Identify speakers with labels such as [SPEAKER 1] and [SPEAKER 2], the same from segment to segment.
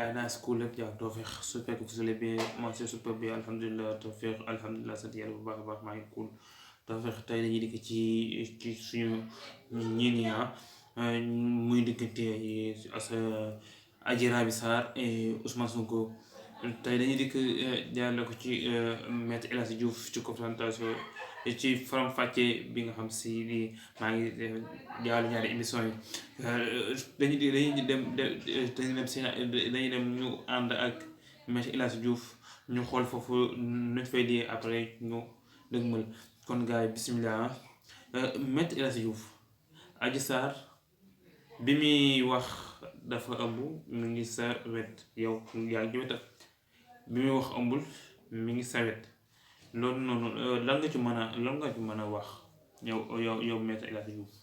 [SPEAKER 1] ناس كلك يا توفيق super vous allez bien moi c'est super bien alhamdulilah Tawfekh alhamdulilah sant yàlla bu baax a baax maa ngi cool Tawfekh tey dañuy dikk ci suñu ñin ya muy diggante as Adji Raby Sarr et Ousmane Sonko tey dañuy dikk jaarale ko ci maître El Hadji Diouf ci confrontation ci faram fàcce bi nga xam si di maa ngi jaarale ñaari émission yi dañuy dem ñu ànd ak maître El Hadji Diouf ñu xool foofu nuñ fay di après ñu dëgmal kon gars yi bisimilah maître El Hadji Diouf Adji Sarr bi muy wax dafa ëmb mi ngi sa wet yow yaa ngi ci wetam bi muy wax ëmbul mi ngi sa wet loolu noonu lan nga ci mën a wax yow maître El Hadji Diouf.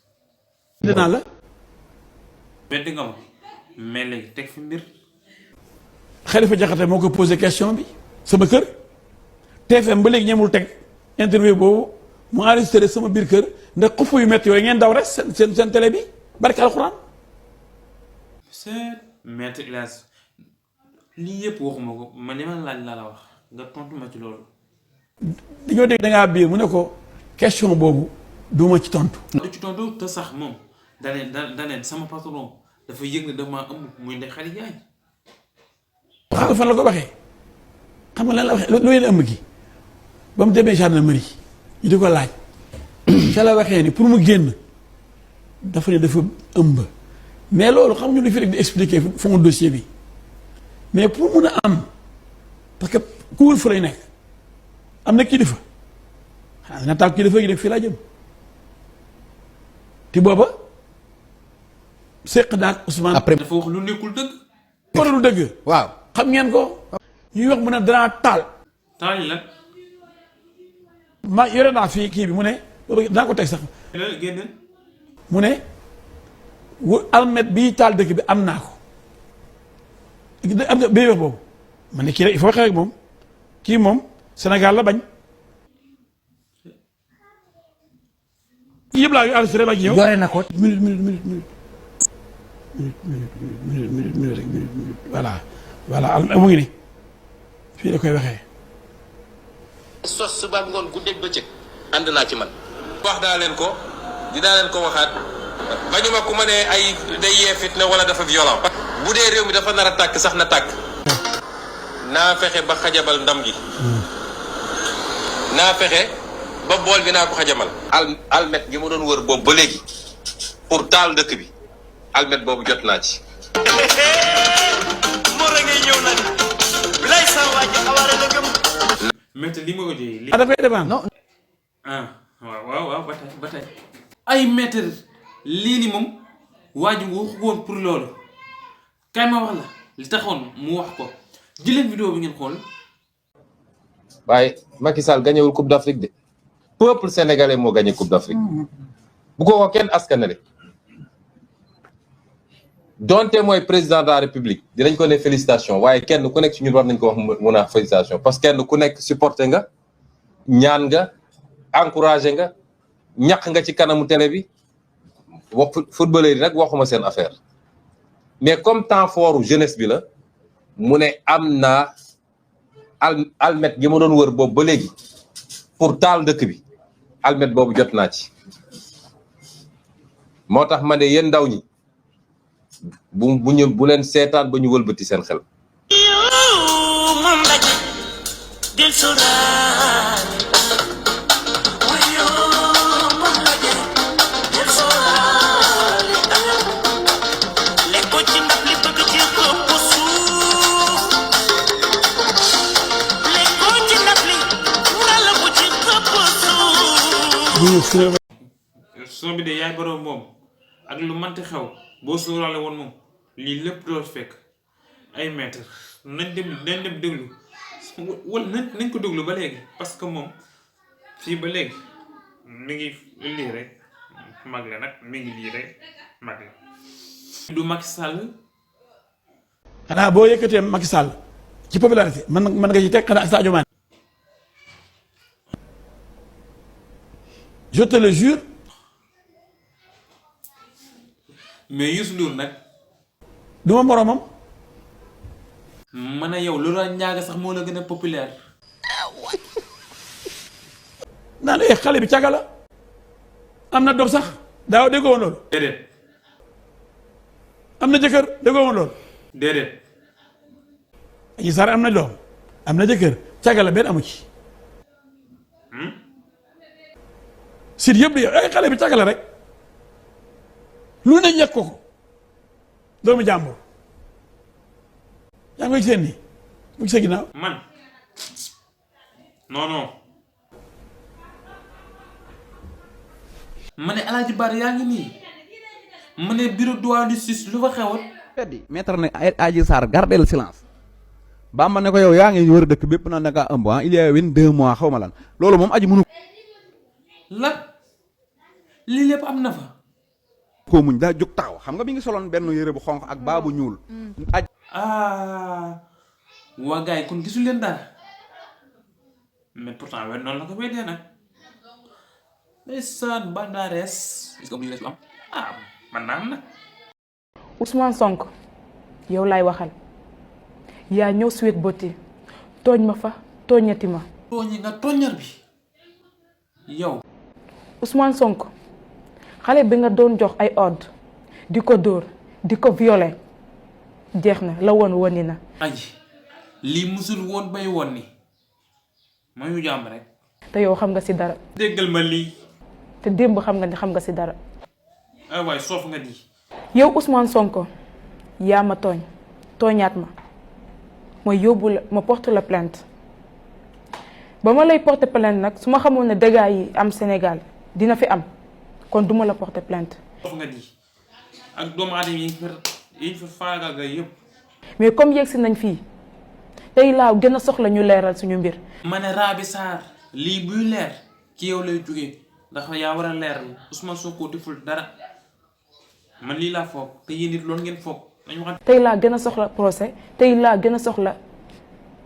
[SPEAKER 2] dinaa la.
[SPEAKER 1] wedd nga ma mais léegi teg fi mbir.
[SPEAKER 2] Khalifa Diakhaté moo ko posé question bi sama kër TFM ba léegi ñemul teg interview boobu mu enregistré sama biir kër ndax xuff yu métti yooyu ngeen daw rek seen télé bi barke alxuraan.
[SPEAKER 1] c'est maître El Hadji lii yëpp waxuma ko man li ma laaj laa la wax nga tontu ma ci loolu.
[SPEAKER 2] dañoo dégg da ngaa biir mu ne ko question boobu duma ci tontu.
[SPEAKER 1] du ci tontu te sax moom daneen sama patron dafa yëg ne dama ëmb muy Ndeye Khady Ndiaye.
[SPEAKER 2] xam nga fan la ko waxee xam nga lan la waxee lu leen ëmb gi ba mu demee gendarmerie ñu di ko laaj ca la waxee ni pour mu génn dafa ne dafa ëmb mais loolu xam nga ñu fi rek di expliquer fond dossier bi mais pour mun a am parce que ku fa lay nekk am na kilifa xanaa na taal kilifa gi rek fii laa jëm te booba seq daal Ousmane.
[SPEAKER 3] après
[SPEAKER 1] dafa wax lu nekkul dëgg.
[SPEAKER 2] ko lu dëgg.
[SPEAKER 3] waaw
[SPEAKER 2] xam ngeen ko. ñuy wax mu ne danaa taal.
[SPEAKER 1] taal la.
[SPEAKER 2] ma yore naa fii kii bi mu ne booba dinaa ko teg sax.
[SPEAKER 1] génn.
[SPEAKER 2] mu ne almet bii taal dëkk bi am naa ko. am nga béy wax boobu man ne kii rek il faut waxee rek moom kii moom Sénégal la bañ. yëpp laa yu enregistré ba ci ñëw.
[SPEAKER 3] yore na ko.
[SPEAKER 2] minute rek minute voilà mu ngi ni fii la koy waxee.
[SPEAKER 4] sos suba ngoon guddeeg bëccëg ànd naa ci man. wax naa leen ko dinaa leen ko waxaat bañu ma ku ma ne ay day yee fitna wala dafa violent. bu dee réew mi dafa nar a tàkk sax na tàkk. naa fexe ba xajabal ndam gi. naa fexe ba bool bi naa ko xajamal. almet gi ma doon wër boobu ba léegi pour taal dëkk bi almet boobu jot naa ci.
[SPEAKER 5] moo la ngay ñëw nag bilay sa waa ji xawaare la gëm.
[SPEAKER 1] maître li ma ko jëlee.
[SPEAKER 2] dafay dépendre. non
[SPEAKER 1] waaw ba tey ay maître lii ni moom waa ji waxu woon pour loolu kay ma wax la li taxoon mu wax ko jëleen vidéo bi ngeen xool.
[SPEAKER 4] waaye Macky Sall gañewul Coupe d'Afrique de peuple sénégalais moo gagné Coupe d'Afrique bu ko kenn askanale donte mooy président de la République dinañ ko ne félicitation waaye kenn ku nekk ci ñun war nañ ko wax mun a félicitation parce que kenn ku nekk supporté nga ñaan nga encouragé nga ñaq nga ci kanamu télé bi wax footballeur yi nag waxuma seen affaire mais comme temps fort jeunesse bi la mu ne am naa almet gi ma doon wër boobu ba léegi pour taal dëkk bi almet boobu jot naa ci moo tax ma ne yéen ndaw ñi bu leen seetaan ba ñu wëlbati seen xel.
[SPEAKER 5] moom ndaje del soraale moom ndaje del soraale lekk ko ci ndab li bëgg ci këpp suuf lekk ko ci ndab li ngala ko ci këpp suuf.
[SPEAKER 1] son bi de yaay borom moom ak lu manti xew boo suuraale woon moom lii lépp doo fekk ay maître nañ dem déglu wala nañ ko déglu ba léegi parce que moom fii ba léegi mi ngi lii rek mag la nag mi ngi lii rek mag la du Macky Sall.
[SPEAKER 2] xanaa boo yëkkatee Macky Sall ci popularité mën nga ci teg xanaa Sadio Mané. je te le jure.
[SPEAKER 1] mais Youssou Ndour nag.
[SPEAKER 2] du ma moromam
[SPEAKER 1] ma ne yow loolu ñaaga sax moo la gën a populaire.
[SPEAKER 2] naan xale bi caga la am na doom sax daaw déggoo woon loolu.
[SPEAKER 1] déedéet.
[SPEAKER 2] am na jëkkër déggoo woon loolu.
[SPEAKER 1] déedéet.
[SPEAKER 2] Adji Sarr am na doom am na jëkkër caga la benn amu ci. sit yëpp di ay xale bi caga la rek lu ne ñekk ko doomu jàmbur yaa ngi koy seen nii mu gisee ginnaaw.
[SPEAKER 1] man non. ma ne Alaaji Bara yaa ngi nii ma ne bureau douane justice lu fa xewoon.
[SPEAKER 3] peddi maître ne Adji Sarr gardez le silence Bamba ne ko yow yaa ngi wër dëkk bépp naan da ngaa ëmb il y a 22 mois xaw ma lan loolu moom aji mënu
[SPEAKER 1] la lii lépp am na fa.
[SPEAKER 3] koo muñ daa jóg taxaw xam nga mi ngi soloon benn yére bu xonq ak baa bu ñuul aj
[SPEAKER 1] waa gars yi kon gisul leen dara mais pourtant wen noonu la ko weddee nag ndeysaan bandaarees est-ce que bu ñu rees lu am man naa am nag.
[SPEAKER 6] Ousmane Sonko yow laay waxal yaa ñëw Sweet Beauté tooñ ma fa tooñati ma.
[SPEAKER 1] tooñi nga tooñar bi yow.
[SPEAKER 6] Ousmane Sonko xale bi nga doon jox ay ordre di ko dóor di ko violer jeex na la woon woni na.
[SPEAKER 1] aji lii musul woon bay woon ni ma ñu jàmm rek.
[SPEAKER 6] te yow xam nga ci dara.
[SPEAKER 1] déggal ma lii.
[SPEAKER 6] te démb xam nga ni xam nga ci dara.
[SPEAKER 1] ay waay soof nga di.
[SPEAKER 6] yow Ousmane Sonko yaa ma tooñ tooñaat ma yóbbu la ma porte la plainte ba ma lay porter plainte nag su ma xamoon ne dégâts yi am Sénégal dina fi am kon duma la porter plainte.
[SPEAKER 1] soof nga di ak doomu aadama yi fa faagaga yëpp.
[SPEAKER 6] mais comme yegsi nañ fii tey laa gën a soxla ñu leeral suñu mbir.
[SPEAKER 1] ma ne Rabi Sarr lii buy leer ci yow lay jógee ndax yaa war a leeral Ousmane Sonko deful dara man lii laa foog te yéen it loolu ngeen foog nañu wax.
[SPEAKER 6] tey laa gën a soxla procès tey laa gën a soxla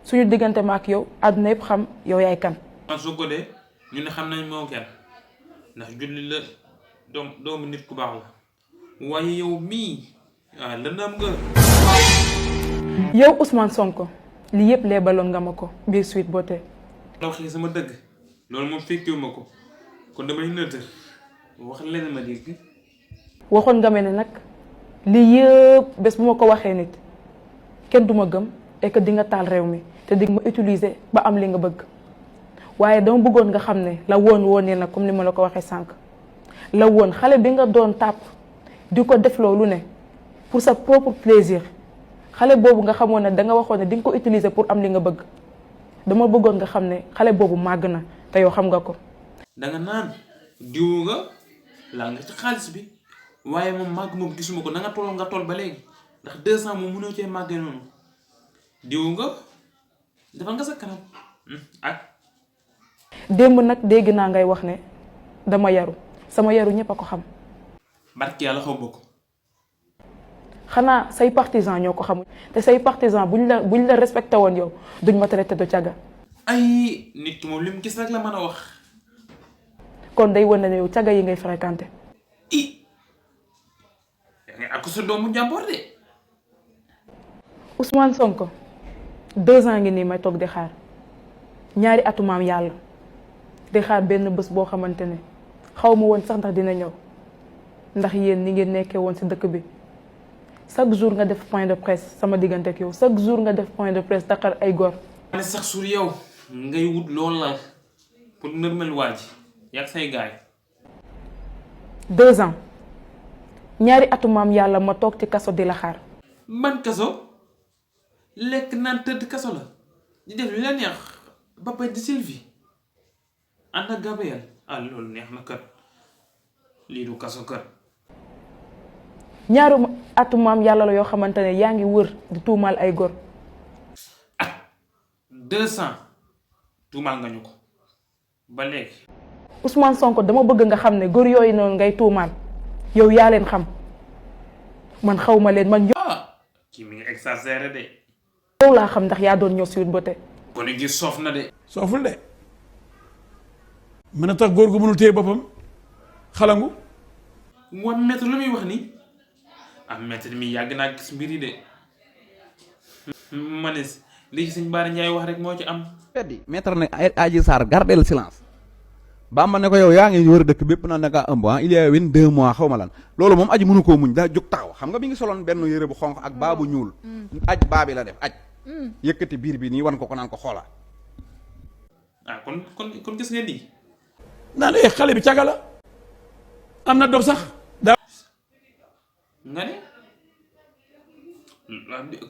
[SPEAKER 6] suñu diggante ma ak yow àdduna yëpp xam yow yaay kan.
[SPEAKER 1] Ousmane Sonko de ñu ne xam nañ moo kenn ndax julli la doomu nit ku baax la waaye yow mii lëndam nga.
[SPEAKER 6] yow Ousmane Sonko lii yëpp leebaloon nga ma ko biir Sweet Beauté.
[SPEAKER 1] la waxee sama dëgg loolu moom fekkewu ma ko kon damay nëtër wax leen ma dégg.
[SPEAKER 6] waxoon nga mel ne nag lii yëpp bés bu ma ko waxee nit kenn du ma gëm et que di nga taal réew mi te di ma utiliser ba am li nga bëgg waaye dama bëggoon nga xam ne la woon ne nag comme ni ma la ko waxee sànq la woon xale bi nga doon tàpp di ko def loolu ne pour sa propre plaisir xale boobu nga xamoon ne da nga waxoon ne di nga ko utiliser pour am li nga bëgg dama bëggoon nga xam ne xale boobu màgg na te yow xam nga ko.
[SPEAKER 1] danga naan diwu nga laa nga ci xaalis bi waaye moom màgg moom gisuma ko na nga toll ba léegi ndax 200 moom mënoo cee màggee noonu diwu nga dafa nga sa kanam ak.
[SPEAKER 6] démb nag dégg naa ngay wax ne dama yaru sama yaru ñëpp a ko xam.
[SPEAKER 1] barki yàlla xaw bokk.
[SPEAKER 6] xanaa say partisan ñoo ko xamul te say partisan buñ la respecté woon yow duñ ma traité de caga.
[SPEAKER 1] ay nit ki moom li mu gis rek la mën a wax.
[SPEAKER 6] kon day wane ne yow caga yi ngay fréquenté.
[SPEAKER 1] ak sa doomu jàmboor de.
[SPEAKER 6] Ousmane Sonko 2 ans ngi nii may toog di xaar ñaari atu maam yàlla di xaar benn bés boo xamante ne xaw ma woon sax ndax dina ñëw ndax yéen ni ngeen nekkee woon ci dëkk bi chaque jour nga def point de presse sama diggante ak yow chaque jour nga def point de presse taxar ay góor.
[SPEAKER 1] ne sax sur yow ngay wut loolu la pour nërmel waa ji yak say gaay
[SPEAKER 6] 2 ans ñaari atu maam yàlla ma toog ci kaso di la xaar.
[SPEAKER 1] man kaso lekk naan tëdd kaso la di def lu la neex ba pay di Sylvie ànd ak Gabriel loolu neex na kat lii du kaso kat.
[SPEAKER 6] ñaaru atu maam yàlla la yoo xamante ne yaa ngi wër di tuumaal ay góor.
[SPEAKER 1] 200 tuumaal nga ñu ko ba léegi.
[SPEAKER 6] Ousmane Sonko dama bëgg nga xam ne góor yooyu noonu ngay tuumaal yow yaa leen xam man xaw ma leen man.
[SPEAKER 1] kii mi ngi exagéré de.
[SPEAKER 6] yow laa xam ndax yaa doon ñëw Sweet Beauté.
[SPEAKER 1] kon gi soof na de.
[SPEAKER 2] sooful de mën a tax góor gu mënul téye boppam xalangu.
[SPEAKER 1] wan maître lu muy wax nii maître mi yàgg naa gis mbir yi de ma ne li ci sëñ Bara Ndiaye wax rek moo ci am.
[SPEAKER 3] peddi maître ne Adji Sarr gardel silence Bamba ne ko yow yaa ngi wër dëkk bépp naan da ngaa ëmb il y a 22 mois xaw ma lan loolu moom aji mënu koo muñ daa jóg taxaw xam nga mi ngi soloon benn yére bu xonq ak baa bu ñuul aj baa bi la def aj yëkkati biir bi nii wan ko naan ko xoola
[SPEAKER 1] ah kon gis ngeen nii.
[SPEAKER 2] naan xale bi caga la am na doom sax
[SPEAKER 1] nga ne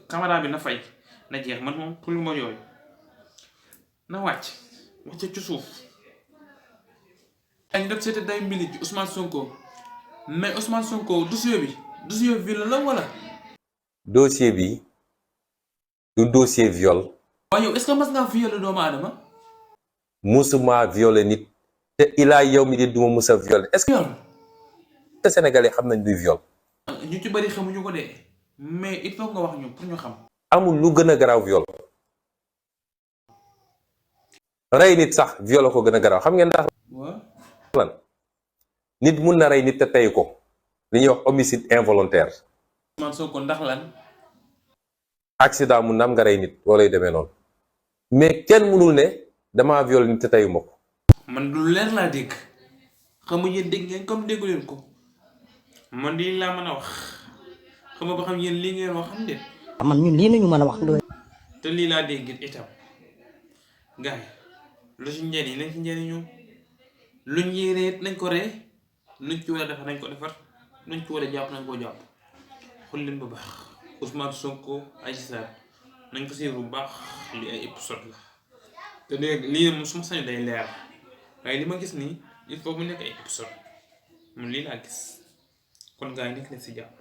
[SPEAKER 1] caméra bi na fay na jeex man moom pour ma yooyu na wàcc ci suuf. dañ def seete day mbili ci Ousmane Sonko mais Ousmane Sonko dossier viol la wala.
[SPEAKER 4] dossier bi du dossier viol.
[SPEAKER 1] waaye yow est-ce que mas ngaa violé doomu aadama.
[SPEAKER 4] musuma violé nit. te ilaa yow mi di duma musa violé est-ce que.
[SPEAKER 1] viol.
[SPEAKER 4] te Sénégalais xam nañ duy viol.
[SPEAKER 1] ñu ci bari xamuñu ko de mais il faut nga wax ñu pour ñu xam.
[SPEAKER 4] amul lu gën a garaaw viol. rey nit sax viol ko gën a garaaw xam ngeen ndax lan nit mun na rey nit te tey ko li ñuy wax homicide involontaire.
[SPEAKER 1] man soo ko ndax lan.
[SPEAKER 4] accident mun na am nga rey nit wala yu demee noonu mais kenn mënul ne damaa viol nit te teyuma ko.
[SPEAKER 1] man lu leer laa dégg xamuñ yéen dégg ngeen comme déggu leen ko man di laa mën a wax xam nga ba xam yéen lii ngeen wax xam de.
[SPEAKER 7] man ñun lii nañu mën a wax Ndoye.
[SPEAKER 1] te lii laa dégg itam gars yi lu ci njëriñ nañ ci njëriñu luñ yéeree nañ ko ree luñ ci war a defar nañ ko defar luñ ci war a jàpp nañ koo jàpp xool leen bu baax Ousmane Sonko Adji Sarr nañ ko siiw bu baax li ay épisode la te dégg lii moom su ma sañu day leer waaye li ma gis nii il faut mu nekk ay épisode mun lii laa gis kon gars yi nekk leen si jàpp